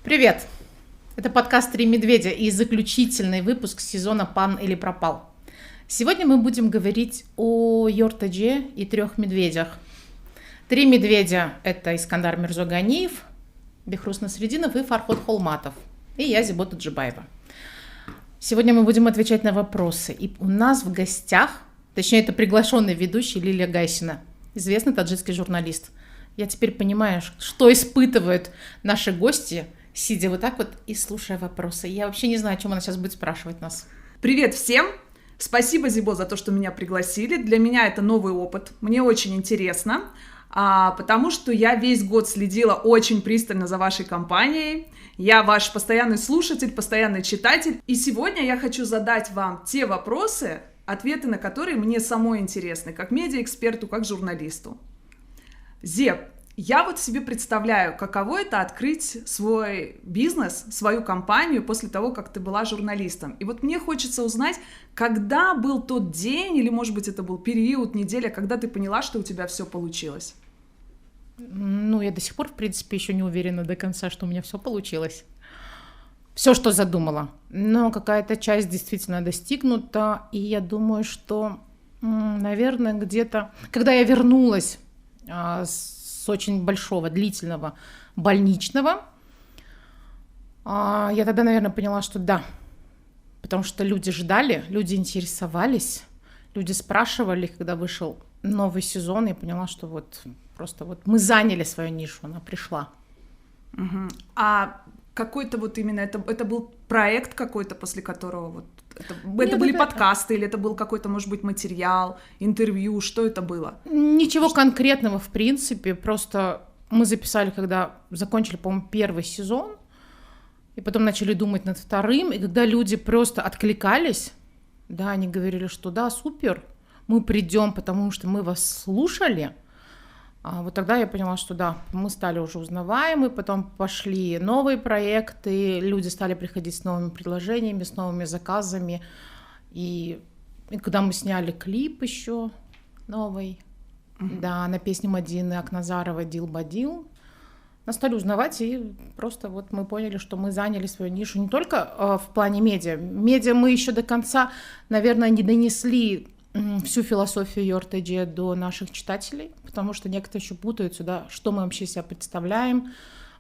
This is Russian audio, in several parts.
Привет! Это подкаст «Три медведя» и заключительный выпуск сезона «Пан или пропал». Сегодня мы будем говорить о Йортадже и трех медведях. Три медведя – это Искандар Мирзоганиев, Бехрус Насрединов и Фарход Холматов. И я, Зибота Джибаева. Сегодня мы будем отвечать на вопросы. И у нас в гостях, точнее, это приглашенный ведущий Лилия Гайсина, известный таджикский журналист. Я теперь понимаю, что испытывают наши гости, сидя вот так вот и слушая вопросы. Я вообще не знаю, о чем она сейчас будет спрашивать нас. Привет всем! Спасибо, Зибо, за то, что меня пригласили. Для меня это новый опыт. Мне очень интересно, потому что я весь год следила очень пристально за вашей компанией. Я ваш постоянный слушатель, постоянный читатель. И сегодня я хочу задать вам те вопросы, ответы на которые мне самой интересны, как медиаэксперту, как журналисту. Зеб, я вот себе представляю, каково это открыть свой бизнес, свою компанию после того, как ты была журналистом. И вот мне хочется узнать, когда был тот день, или, может быть, это был период, неделя, когда ты поняла, что у тебя все получилось? Я до сих пор, в принципе, еще не уверена до конца, что у меня все получилось. Все, что задумала. Но какая-то часть действительно достигнута. И я думаю, что, наверное, где-то, когда я вернулась с очень большого, длительного больничного, я тогда, наверное, поняла, что да. Потому что люди ждали, люди интересовались, люди спрашивали, когда вышел новый сезон, я поняла, что вот просто вот мы заняли свою нишу, она пришла. Угу. А какой-то вот именно, это был проект какой-то, после которого вот это были подкасты, или это был какой-то, может быть, материал, интервью, что это было? Ничего конкретного, в принципе, просто мы записали, когда закончили, по-моему, первый сезон, и потом начали думать над вторым, и когда люди просто откликались, да, они говорили, что да, супер, мы придем, потому что мы вас слушали. Вот тогда я поняла, что да, мы стали уже узнаваемы, потом пошли новые проекты, люди стали приходить с новыми предложениями, с новыми заказами. И когда мы сняли клип еще новый, да, на песню Мадины Акназарова «Дил Бадил», нас стали узнавать, и просто вот мы поняли, что мы заняли свою нишу не только в плане медиа. Медиа мы еще до конца, наверное, не донесли всю философию Йортадже до наших читателей, потому что некоторые еще путаются, да, что мы вообще себя представляем,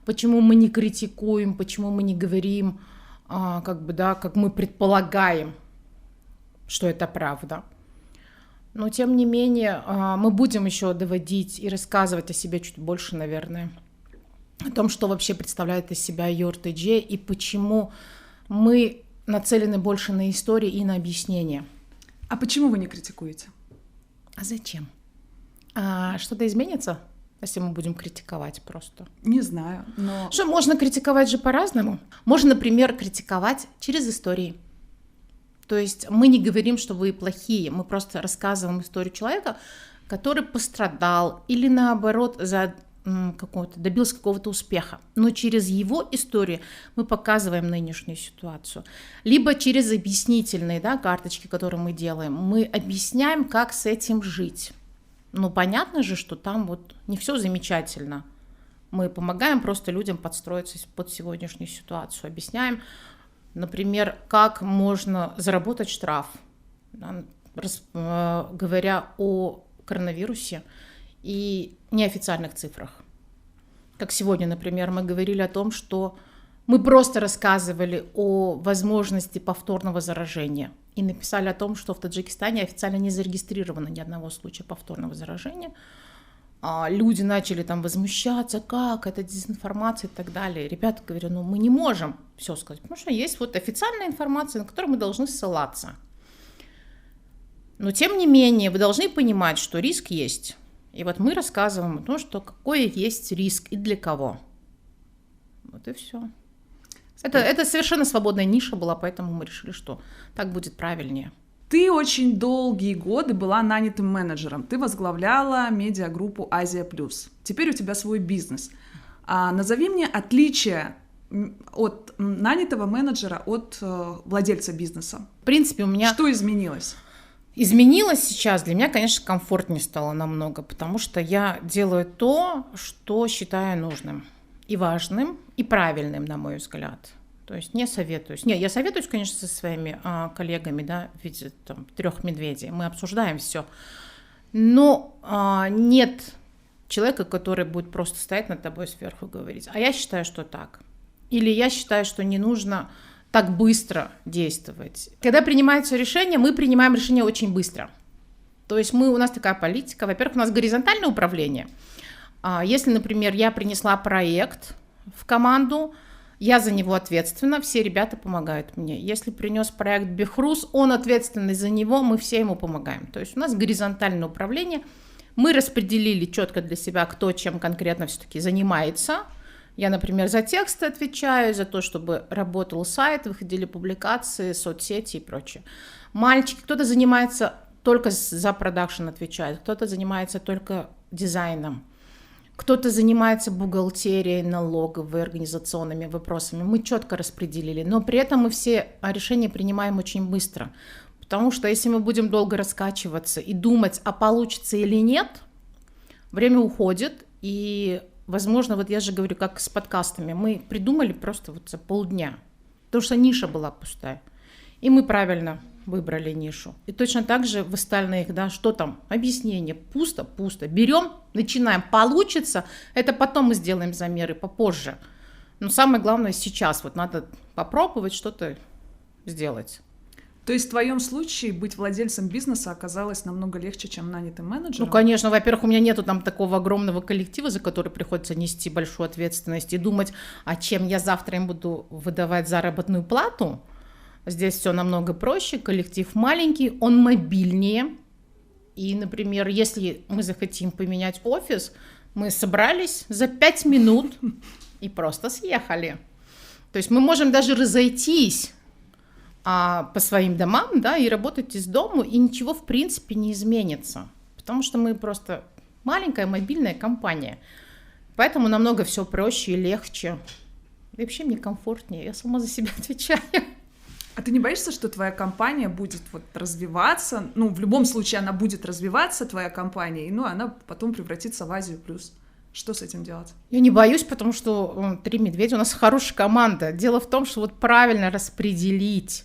почему мы не критикуем, почему мы не говорим, как мы предполагаем, что это правда. Но, тем не менее, мы будем еще доводить и рассказывать о себе чуть больше, наверное, о том, что вообще представляет из себя Йортадже и почему мы нацелены больше на истории и на объяснение. А почему вы не критикуете? А зачем? Что-то изменится, если мы будем критиковать просто? Не знаю, но... Что, можно критиковать же по-разному. Можно, например, критиковать через истории. То есть мы не говорим, что вы плохие, мы просто рассказываем историю человека, который пострадал или, наоборот, добился какого-то успеха. Но через его историю мы показываем нынешнюю ситуацию. Либо через объяснительные, да, карточки, которые мы делаем, мы объясняем, как с этим жить. Понятно же, что там вот не все замечательно. Мы помогаем просто людям подстроиться под сегодняшнюю ситуацию. Объясняем, например, как можно заработать штраф, да, говоря о коронавирусе и неофициальных цифрах. Как сегодня, например, мы говорили о том, что мы просто рассказывали о возможности повторного заражения и написали о том, что в Таджикистане официально не зарегистрировано ни одного случая повторного заражения. Люди начали там возмущаться, как это дезинформация и так далее. Ребята говорят, мы не можем все сказать, потому что есть вот официальная информация, на которую мы должны ссылаться. Но тем не менее, вы должны понимать, что риск есть. И вот мы рассказываем о том, что какой есть риск и для кого. Вот и все. Это совершенно свободная ниша была, поэтому мы решили, что так будет правильнее. Ты очень долгие годы была нанятым менеджером. Ты возглавляла медиагруппу «Азия Плюс». Теперь у тебя свой бизнес. Назови мне отличия от нанятого менеджера от владельца бизнеса. В принципе, у меня... Что изменилось? Изменилось сейчас. Для меня, конечно, комфортнее стало намного, потому что я делаю то, что считаю нужным. и важным, и правильным, на мой взгляд. То есть не советуюсь. Не, я советуюсь, конечно, со своими коллегами, да, в виде там, 3 медведей. Мы обсуждаем все. Но нет человека, который будет просто стоять над тобой сверху и говорить. А я считаю, что так. Или я считаю, что не нужно так быстро действовать. Когда принимается решение, мы принимаем решение очень быстро. То есть у нас такая политика. Во-первых, у нас горизонтальное управление. Если, например, я принесла проект в команду, я за него ответственна, все ребята помогают мне. Если принес проект Бехрус, он ответственный за него, мы все ему помогаем. То есть у нас горизонтальное управление. Мы распределили четко для себя, кто чем конкретно все-таки занимается. Я, например, за тексты отвечаю, за то, чтобы работал сайт, выходили публикации, соцсети и прочее. Мальчики, кто-то занимается только за продакшн отвечает, кто-то занимается только дизайном, кто-то занимается бухгалтерией, налоговой, организационными вопросами. Мы четко распределили, но при этом мы все решения принимаем очень быстро. Потому что если мы будем долго раскачиваться и думать, а получится или нет, время уходит. И, возможно, вот я же говорю, как с подкастами, мы придумали просто вот за полдня, потому что ниша была пустая. И мы правильно выбрали нишу. И точно так же в остальных, да, что там, объяснение, пусто, берем, начинаем, получится, это потом мы сделаем замеры попозже. Но самое главное сейчас, вот надо попробовать что-то сделать. То есть в твоем случае быть владельцем бизнеса оказалось намного легче, чем нанятым менеджером? Ну, конечно, во-первых, у меня нету там такого огромного коллектива, за который приходится нести большую ответственность и думать, а чем я завтра им буду выдавать заработную плату. Здесь все намного проще, коллектив маленький, он мобильнее. И, например, если мы захотим поменять офис, мы собрались за 5 минут и просто съехали. То есть мы можем даже разойтись по своим домам, да, и работать из дома, и ничего в принципе не изменится. Потому что мы просто маленькая мобильная компания. Поэтому намного все проще и легче. И вообще мне комфортнее, я сама за себя отвечаю. А ты не боишься, что твоя компания будет вот развиваться? Ну, в любом случае она будет развиваться, твоя компания, и она потом превратится в Азию плюс. Что с этим делать? Я не боюсь, потому что 3 медведя, у нас хорошая команда. Дело в том, что вот правильно распределить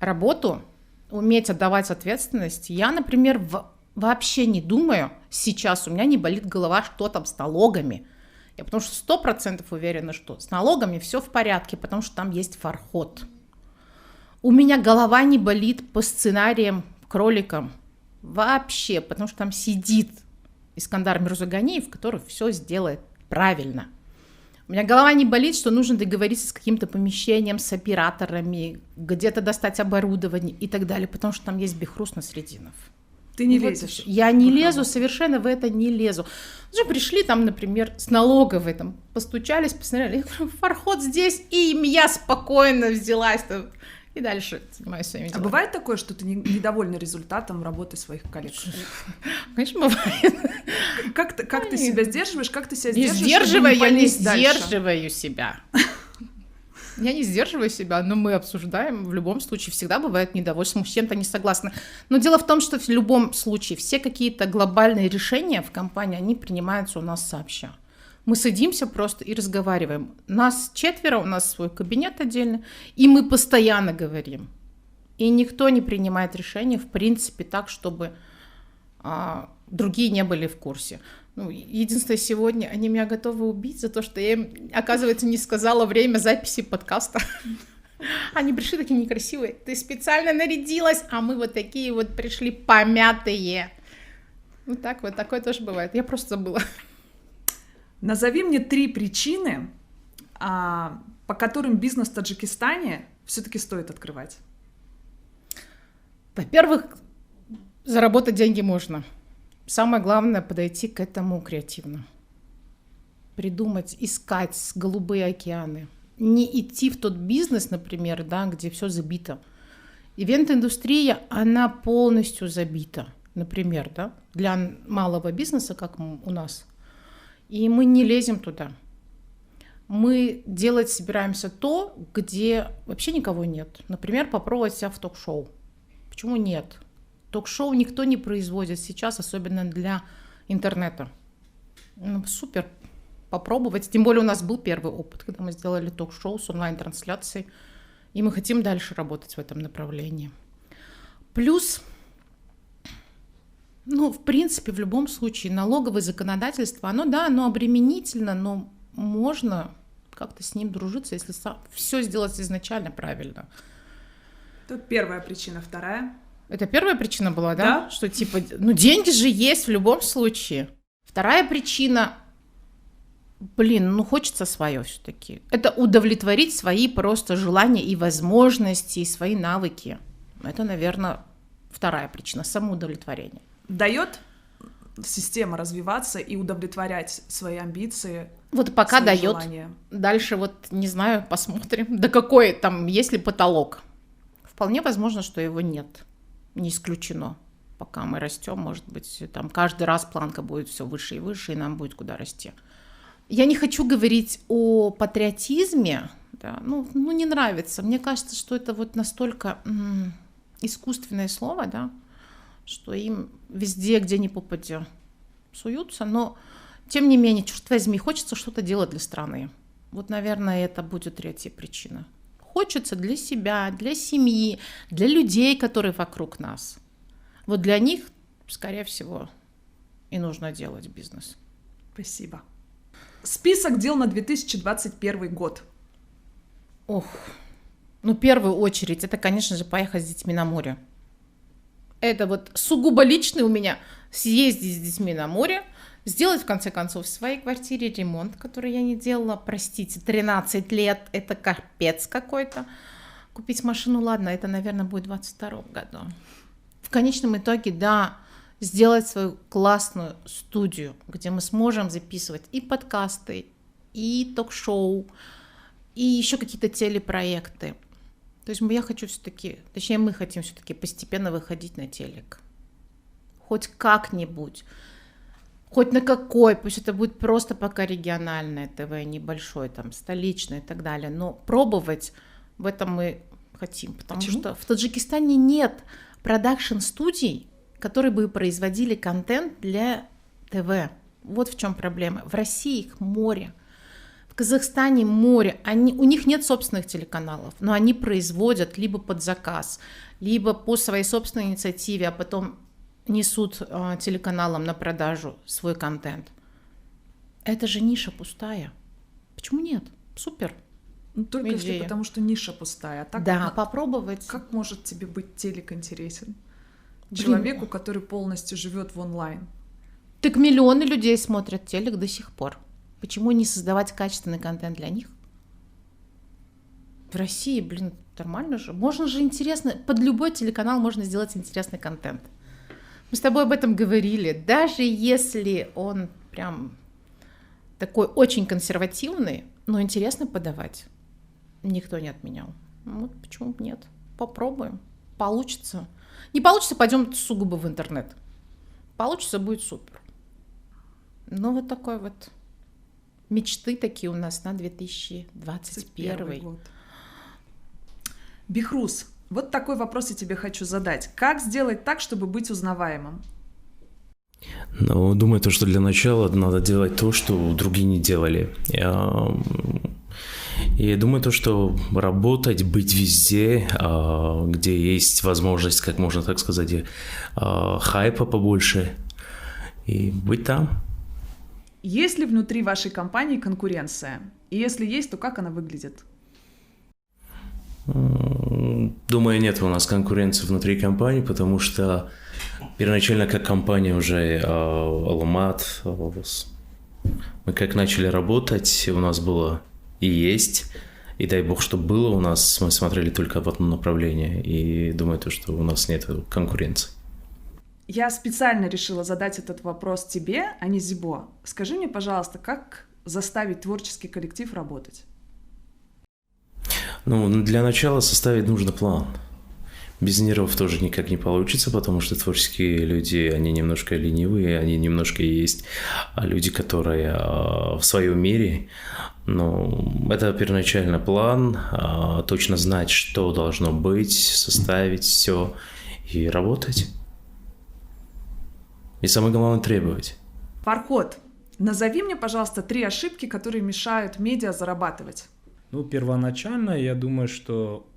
работу, уметь отдавать ответственность. Я, например, вообще не думаю, сейчас у меня не болит голова, что там с налогами. Я потому что 100% уверена, что с налогами все в порядке, потому что там есть фарход. У меня голова не болит по сценариям кроликам вообще, потому что там сидит Искандар Мирзоганиев, который все сделает правильно. У меня голова не болит, что нужно договориться с каким-то помещением, с операторами, где-то достать оборудование и так далее, потому что там есть Бехрус Насрединов. Ты не лезешь? Я не лезу, совершенно в это не лезу. Уже пришли там, например, с налоговой, там, постучались, посмотрели, я говорю, фарход здесь, и я спокойно взялась там, и дальше занимаюсь своими делами. А бывает такое, что ты недовольна результатом работы своих коллег? Конечно, бывает. Как ты себя сдерживаешь? Как ты себя сдерживаешь? Я не сдерживаю себя. Я не сдерживаю себя, но мы обсуждаем. В любом случае всегда бывает недовольство, мы с чем-то не согласны. Но дело в том, что в любом случае все какие-то глобальные решения в компании, они принимаются у нас сообща. Мы садимся просто и разговариваем. Нас 4, у нас свой кабинет отдельно, и мы постоянно говорим. И никто не принимает решения, в принципе, так, чтобы другие не были в курсе. Ну, единственное, сегодня они меня готовы убить за то, что я им, оказывается, не сказала время записи подкаста. Они пришли такие некрасивые. Ты специально нарядилась, а мы вот такие вот пришли помятые. Вот так вот, такое тоже бывает. Я просто забыла. Назови мне 3 причины, по которым бизнес в Таджикистане все-таки стоит открывать. Во-первых, заработать деньги можно. Самое главное — подойти к этому креативно. Придумать, искать голубые океаны. Не идти в тот бизнес, например, да, где все забито. Ивент-индустрия, она полностью забита, например, да, для малого бизнеса, как у нас. И мы не лезем туда. Мы делать собираемся то, где вообще никого нет. Например, попробовать себя в ток-шоу. Почему нет? Ток-шоу никто не производит сейчас, особенно для интернета. Ну, супер попробовать. Тем более у нас был первый опыт, когда мы сделали ток-шоу с онлайн-трансляцией, и мы хотим дальше работать в этом направлении. Плюс, в принципе, в любом случае, налоговое законодательство, оно обременительно, но можно как-то с ним дружиться, если все сделать изначально правильно. Тут первая причина. Вторая? Это первая причина была, да? Да. Что деньги же есть в любом случае. Вторая причина, хочется свое все-таки. Это удовлетворить свои просто желания и возможности, и свои навыки. Это, наверное, вторая причина, самоудовлетворение. Дает система развиваться и удовлетворять свои амбиции? Вот пока дает. Желания. Дальше не знаю, посмотрим. Да какой там, есть ли потолок? Вполне возможно, что его нет. Не исключено. Пока мы растем, может быть, там каждый раз планка будет все выше и выше, и нам будет куда расти. Я не хочу говорить о патриотизме. Да, не нравится. Мне кажется, что это настолько искусственное слово, да, что им везде, где ни попадя, суются, но тем не менее, черт возьми, хочется что-то делать для страны. Наверное, это будет третья причина. Хочется для себя, для семьи, для людей, которые вокруг нас. Для них, скорее всего, и нужно делать бизнес. Спасибо. Список дел на 2021 год. В первую очередь, это, конечно же, поехать с детьми на море. Это сугубо личный у меня. Съездить с детьми на море, сделать, в конце концов, в своей квартире ремонт, который я не делала, простите, 13 лет, это капец какой-то. Купить машину, ладно, это, наверное, будет в 2022 году. В конечном итоге, да, сделать свою классную студию, где мы сможем записывать и подкасты, и ток-шоу, и еще какие-то телепроекты. То есть я хочу все-таки, точнее, мы хотим все-таки постепенно выходить на телек. Хоть как-нибудь, хоть на какой, пусть это будет просто пока региональное ТВ, небольшое, там, столичное и так далее. Но пробовать в этом мы хотим, потому что в Таджикистане нет продакшн-студий, которые бы производили контент для ТВ. Вот в чем проблема. В России их море. В Казахстане море, у них нет собственных телеканалов, но они производят либо под заказ, либо по своей собственной инициативе, а потом несут телеканалам на продажу свой контент. Это же ниша пустая. Почему нет? Супер. Только если потому, что ниша пустая. А так да, попробовать. Как может тебе быть телек интересен? Человеку, который полностью живет в онлайн. Так миллионы людей смотрят телек до сих пор. Почему не создавать качественный контент для них? В России, нормально же. Можно же интересно, под любой телеканал можно сделать интересный контент. Мы с тобой об этом говорили. Даже если он прям такой очень консервативный, но интересно подавать, никто не отменял. Почему бы нет? Попробуем. Получится. Не получится, пойдем сугубо в интернет. Получится, будет супер. Такой мечты такие у нас на 2021 год. Бихрус, такой вопрос я тебе хочу задать. Как сделать так, чтобы быть узнаваемым? Думаю, что для начала надо делать то, что другие не делали. И думаю, что работать, быть везде, где есть возможность, как можно так сказать, хайпа побольше, и быть там. Есть ли внутри вашей компании конкуренция? И если есть, то как она выглядит? Думаю, нет у нас конкуренции внутри компании, потому что первоначально как компания уже Алмат, мы как начали работать, у нас было и есть, и дай бог, чтобы было у нас, мы смотрели только в одно направление, и думаю, что у нас нет конкуренции. Я специально решила задать этот вопрос тебе, а не Зибо. Скажи мне, пожалуйста, как заставить творческий коллектив работать? Для начала составить нужно план. Без нервов тоже никак не получится, потому что творческие люди, они немножко ленивые, они немножко есть люди, которые в своем мире. Это первоначальный план, точно знать, что должно быть, составить все и работать. И самое главное — требовать. Фархот, Назови мне, пожалуйста, 3 ошибки, которые мешают медиа зарабатывать. Ну, первоначально, я думаю, что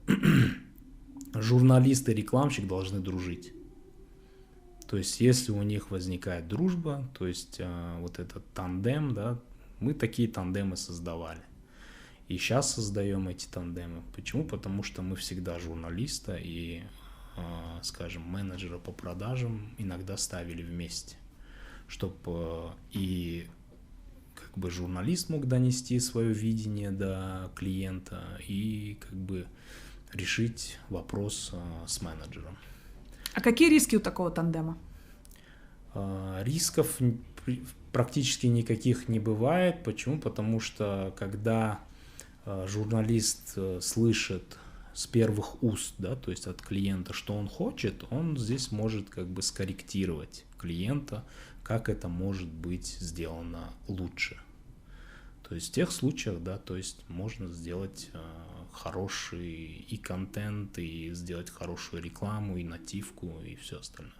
журналист и рекламщик должны дружить. То есть, если у них возникает дружба, то есть вот этот тандем, да, мы такие тандемы создавали. И сейчас создаем эти тандемы. Почему? Потому что мы всегда журналиста и, скажем, менеджера по продажам иногда ставили вместе, чтобы и как бы журналист мог донести свое видение до клиента и как бы решить вопрос с менеджером. А какие риски у такого тандема? Рисков практически никаких не бывает. Почему? Потому что когда журналист слышит с первых уст, да, то есть от клиента, что он хочет, он здесь может как бы скорректировать клиента, как это может быть сделано лучше. То есть в тех случаях, да, то есть можно сделать хороший и контент, и сделать хорошую рекламу, и нативку, и все остальное.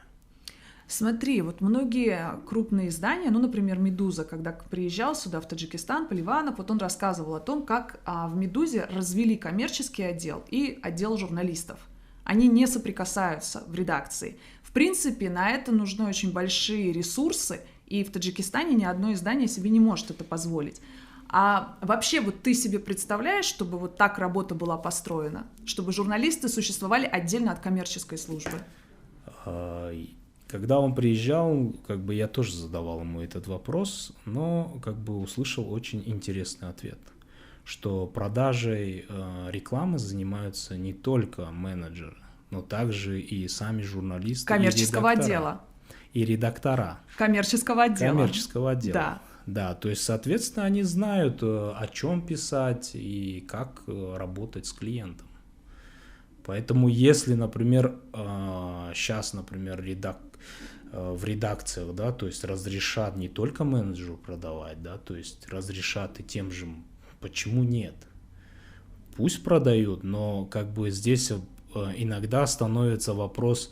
Смотри, вот многие крупные издания, ну, например, «Медуза», когда приезжал сюда, в Таджикистан, Поливанов, вот он рассказывал о том, как в «Медузе» развели коммерческий отдел и отдел журналистов. Они не соприкасаются в редакции. В принципе, на это нужны очень большие ресурсы, и в Таджикистане ни одно издание себе не может это позволить. А вообще вот ты себе представляешь, чтобы вот так работа была построена? Чтобы журналисты существовали отдельно от коммерческой службы? Когда он приезжал, как бы я тоже задавал ему этот вопрос, но как бы услышал очень интересный ответ, что продажей рекламы занимаются не только менеджеры, но также и сами журналисты. Коммерческого отдела. И редактора. Коммерческого отдела. Коммерческого отдела. Да. Да, то есть, соответственно, они знают, о чем писать и как работать с клиентом. Поэтому, если, например, сейчас, например, в редакциях, да, то есть разрешат не только менеджеру продавать, да, то есть разрешат и тем же, почему нет? Пусть продают, но как бы здесь иногда становится вопрос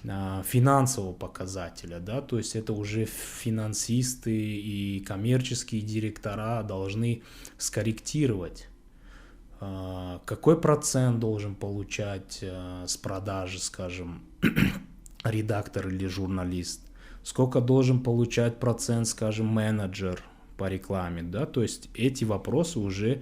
финансового показателя, да, то есть это уже финансисты и коммерческие директора должны скорректировать, какой процент должен получать с продажи, скажем, редактор или журналист, сколько должен получать процент, скажем, менеджер по рекламе, да, то есть эти вопросы уже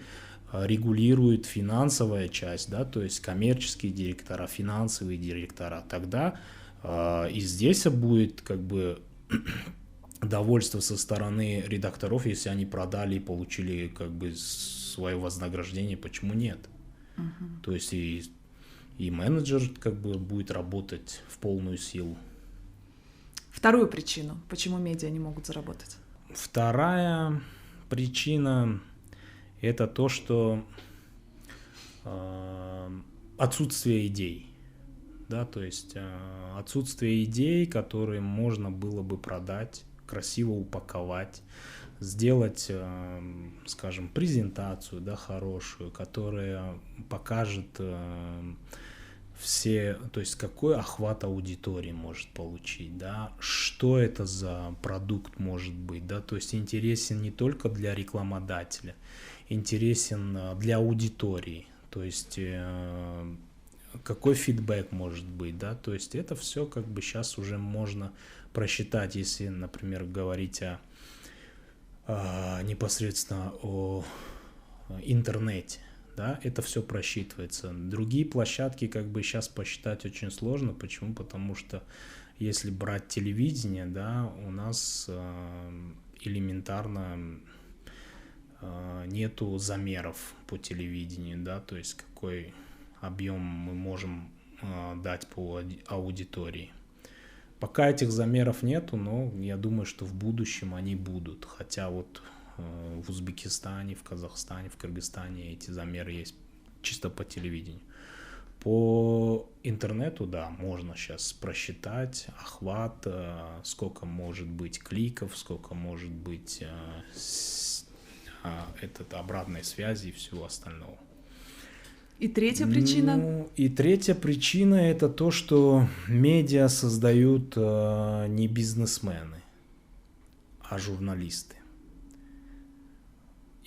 регулирует финансовая часть, да, то есть коммерческие директора, финансовые директора, тогда и здесь будет как бы довольство со стороны редакторов, если они продали и получили как бы свое вознаграждение, почему нет? То есть и менеджер как бы будет работать в полную силу. Вторую причину, почему медиа не могут заработать. Вторая причина – это то, что отсутствие идей. Да, то есть отсутствие идей, которые можно было бы продать, красиво упаковать, сделать, скажем, презентацию, да, хорошую, которая покажет все, то есть какой охват аудитории может получить, да, что это за продукт может быть, да, то есть интересен не только для рекламодателя, интересен для аудитории, то есть какой фидбэк может быть, да, то есть это все как бы сейчас уже можно просчитать, если, например, говорить непосредственно о интернете, да, это все просчитывается. Другие площадки как бы сейчас посчитать очень сложно, почему? Потому что если брать телевидение, да, у нас элементарно нету замеров по телевидению, да, то есть какой объем мы можем дать по аудитории. Пока этих замеров нету, но я думаю, что в будущем они будут. Хотя вот в Узбекистане, в Казахстане, в Кыргызстане эти замеры есть чисто по телевидению. По интернету, да, можно сейчас просчитать охват, сколько может быть кликов, сколько может быть обратной связи и всего остального. И третья причина? Ну, и третья причина – это то, что медиа создают не бизнесмены, а журналисты.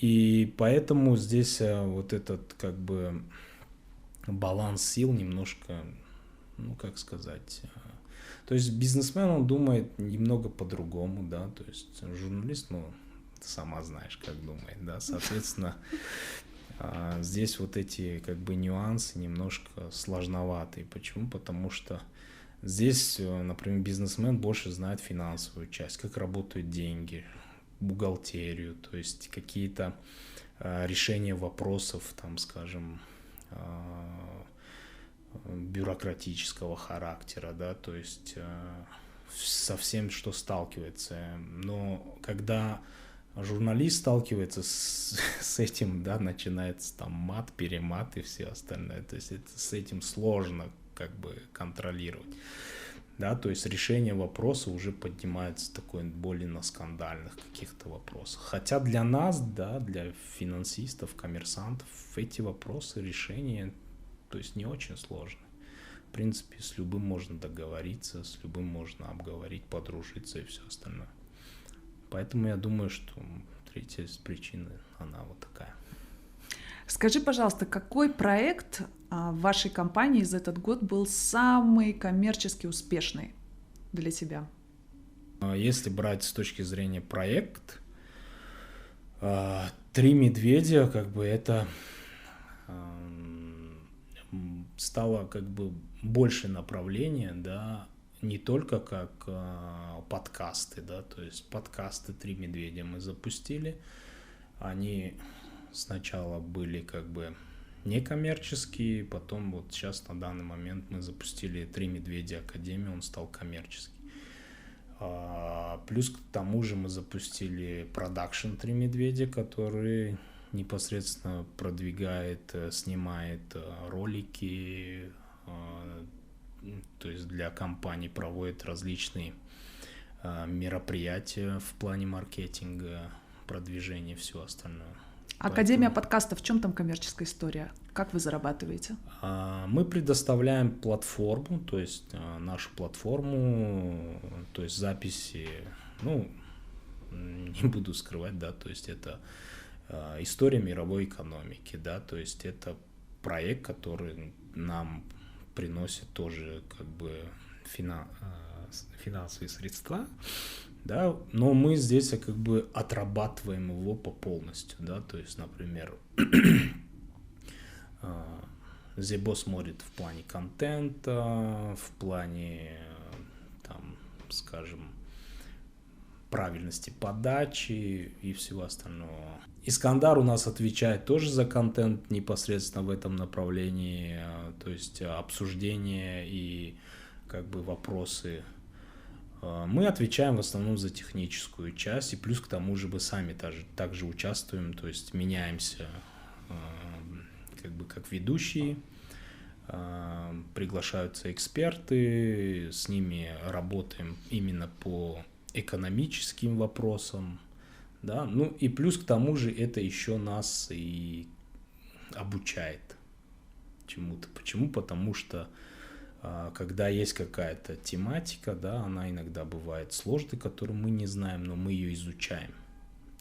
И поэтому здесь вот этот как бы баланс сил немножко, ну как сказать, то есть бизнесмен, он думает немного по-другому, да, то есть журналист, ну, ты сама знаешь, как думает, да, соответственно, здесь вот эти как бы нюансы немножко сложноватые. Почему? Потому что здесь, например, бизнесмен больше знает финансовую часть, как работают деньги, бухгалтерию, то есть какие-то решения вопросов, там, скажем, бюрократического характера, да, то есть со всем, что сталкивается. Но когда журналист сталкивается с этим, да, начинается там мат, перемат и все остальное, то есть с этим сложно как бы контролировать. Да, то есть решение вопроса уже поднимается такой более на скандальных каких-то вопросах. Хотя для нас, да, для финансистов, коммерсантов, эти вопросы, решения, то есть не очень сложны. В принципе, с любым можно договориться, с любым можно обговорить, подружиться и все остальное. Поэтому я думаю, что третья причина, она вот такая. Скажи, пожалуйста, какой проект в вашей компании за этот год был самый коммерчески успешный для тебя? Если брать с точки зрения проект, «Три медведя», как бы это стало как бы больше направления, да, не только как подкасты, да, то есть подкасты «Три медведя» мы запустили, они сначала были как бы некоммерческие, потом вот сейчас на данный момент мы запустили «Три медведя Академию», он стал коммерческий. Плюс к тому же мы запустили продакшн «Три медведя», который непосредственно продвигает, снимает ролики, то есть для компаний проводит различные мероприятия в плане маркетинга, продвижения и все остальное. Академия подкастов, в чем там коммерческая история? Как вы зарабатываете? Мы предоставляем платформу, то есть нашу платформу, то есть записи, ну, не буду скрывать, да, то есть это история мировой экономики, да, то есть это проект, который нам приносит тоже как бы финансовые средства, да, но мы здесь как бы отрабатываем его по полностью, да, то есть, например, Зибо смотрит в плане контента, в плане, там, скажем, правильности подачи и всего остального. Искандар у нас отвечает тоже за контент непосредственно в этом направлении, то есть обсуждение и как бы вопросы. Мы отвечаем в основном за техническую часть, и плюс к тому же мы сами также участвуем, то есть меняемся как бы как ведущие, приглашаются эксперты, с ними работаем именно по экономическим вопросам, да, ну и плюс к тому же это еще нас и обучает чему-то. Почему? Потому что когда есть какая-то тематика, да, она иногда бывает сложной, которую мы не знаем, но мы ее изучаем.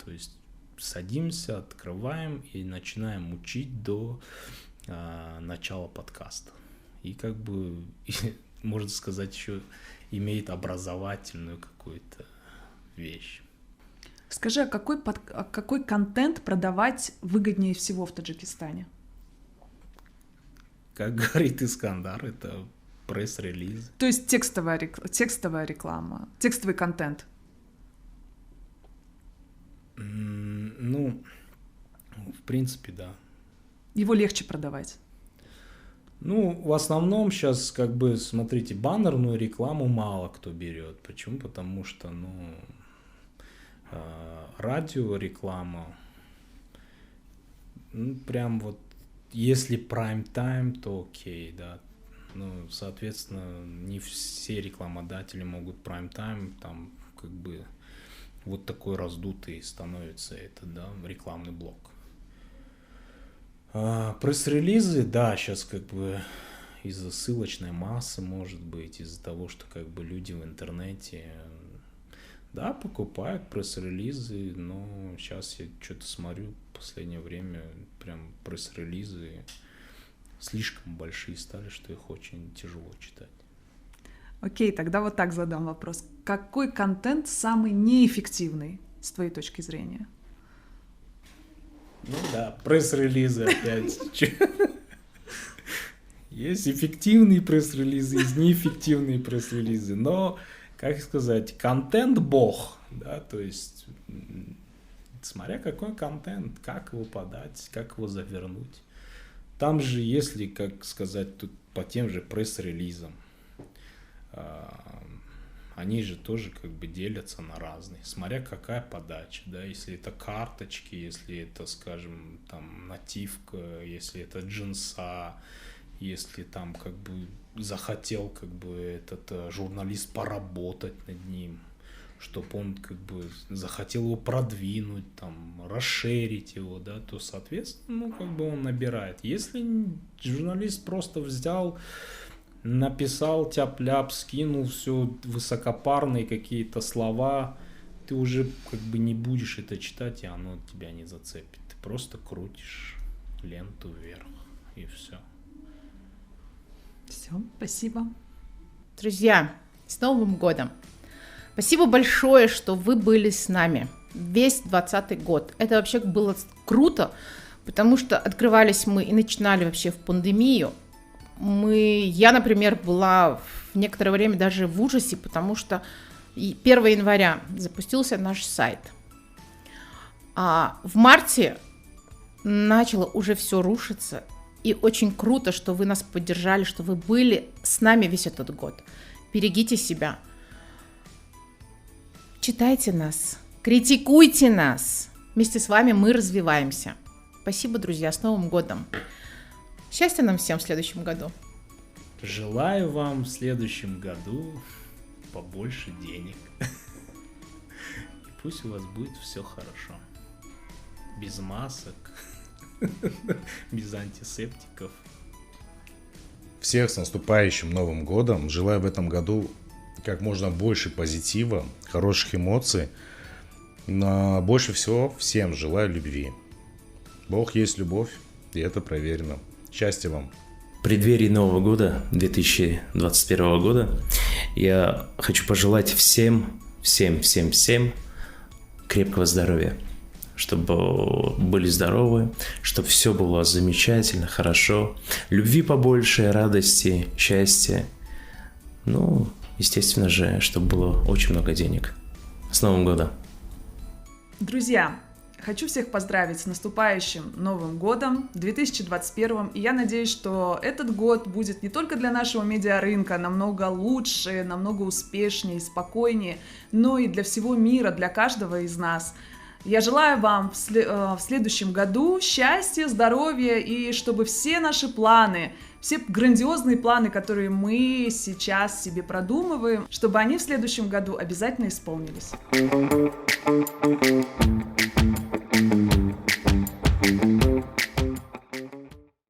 То есть садимся, открываем и начинаем учить до начала подкаста. И как бы, можно сказать, еще имеет образовательную какую-то вещь. Скажи, а какой контент продавать выгоднее всего в Таджикистане? Как говорит Искандар, это пресс-релиз. То есть текстовая реклама, текстовый контент. Ну, в принципе, да. Его легче продавать. Ну, в основном сейчас, как бы, смотрите, баннерную рекламу мало кто берет. Почему? Потому что, ну, радиореклама, ну, прям вот, если прайм-тайм, то окей, да. Ну, соответственно, не все рекламодатели могут прайм-тайм, там, как бы, вот такой раздутый становится этот, да, рекламный блок. Пресс-релизы, да, сейчас как бы из-за ссылочной массы, может быть, из-за того, что как бы люди в интернете Да, покупают пресс-релизы, но сейчас я что-то смотрю в последнее время, прям пресс-релизы слишком большие стали, что их очень тяжело читать. Окей, тогда вот так задам вопрос. Какой контент самый неэффективный с твоей точки зрения? Ну да, пресс-релизы опять. Есть эффективные пресс-релизы, есть неэффективные пресс-релизы, но, как сказать, контент бог, да, то есть, смотря какой контент, как его подать, как его завернуть. Там же, если, как сказать, тут по тем же пресс-релизам, они же тоже как бы делятся на разные, смотря какая подача, да, если это карточки, если это, скажем, там нативка, если это джинса, если там как бы захотел как бы этот журналист поработать над ним, чтобы он как бы захотел его продвинуть, там, расширить его, да, то, соответственно, ну, как бы он набирает. Если журналист просто взял, написал тяп-ляп, скинул все высокопарные какие-то слова, ты уже как бы не будешь это читать, и оно тебя не зацепит. Ты просто крутишь ленту вверх, и все. Все, спасибо. Друзья, с Новым годом! Спасибо большое, что вы были с нами весь 2020 год. Это вообще было круто, потому что открывались мы и начинали вообще в пандемию. Я, например, была в некоторое время даже в ужасе, потому что 1 января запустился наш сайт. А в марте начало уже все рушиться. И очень круто, что вы нас поддержали, что вы были с нами весь этот год. Берегите себя. Читайте нас, критикуйте нас. Вместе с вами мы развиваемся. Спасибо, друзья, с Новым годом. Счастья нам всем в следующем году. Желаю вам в следующем году побольше денег. И пусть у вас будет все хорошо. Без масок, без антисептиков. Всех с наступающим Новым годом. Желаю в этом году как можно больше позитива, хороших эмоций. Но больше всего всем желаю любви. Бог есть любовь, и это проверено. Счастья вам! В преддверии Нового года, 2021 года, я хочу пожелать всем крепкого здоровья, чтобы были здоровы, чтобы все было замечательно, хорошо, любви побольше, радости, счастья, ну, естественно же, чтобы было очень много денег. С Новым годом! Друзья, хочу всех поздравить с наступающим Новым годом, 2021, и я надеюсь, что этот год будет не только для нашего медиарынка намного лучше, намного успешнее, спокойнее, но и для всего мира, для каждого из нас. Я желаю вам в следующем году счастья, здоровья, и чтобы все наши планы, все грандиозные планы, которые мы сейчас себе продумываем, чтобы они в следующем году обязательно исполнились.